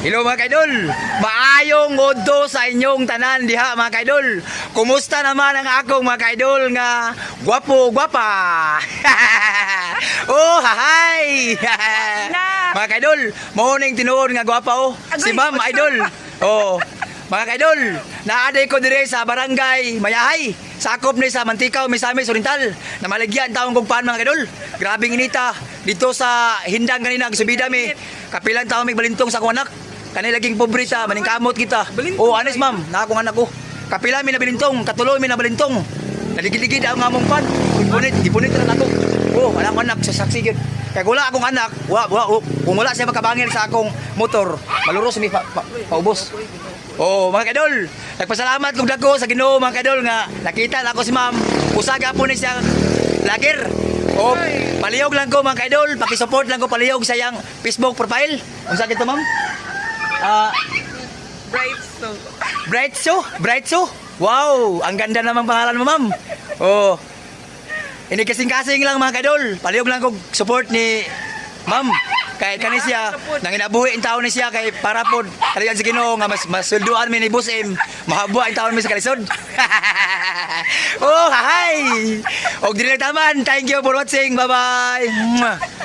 Hello mga kaidol, maayong udto sa inyong tanan diha mga kaidol. Kumusta naman ang akong mga kaidol nga gwapo gwapa? Oh, hahay! Mga kaidol, morning tinuod nga gwapa oh. Si Ma'am Idol. Oh, mga kaidol, naaday ko dire sa barangay Mayahay. Sakop ni sa Mantikaw, Misamis Oriental. Na maligyan taong kung paan mga kaidol. Grabing inita dito sa hindang kanina subida mi. Kapilang taong may balintong sa akong anak. Kani laging pobrita, maningkamot kita. Oh, honest ma'am, na akong anak ko. Kapila mi na balintong, katuloy mi na balintong. Naligid-ligid ang among pan. Ipunit na ako. Oh, wala akong anak sa saksi gyud. Kaya wala akong anak, kung wala siya makabangir sa akong motor, maluros mi paubos. Oh, mga kadol, nagpasalamat kong dako sa Ginoo mga kadol nga nakita na ako si ma'am. Usaga po ni siya lager. Oh, palihog lang ko mga kadol, paki-support lang ko palihog sa iyang Facebook profile. Unsa kito ma'am? Brightso. Wow, ang ganda naman pangalan mo ma'am. Oh. Ini kasing-kasing lang mga kadol. Palihog lang ko support ni ma'am. Kay kani siya nang inabuhi ang taon ni siya kay para pod kaliyan sa Ginoo nga mas sulduan mi ni Boss M. Mahabo ang taon mi sa kalisod. Oh, hi. Og dili taman. Thank you for watching. Bye-bye.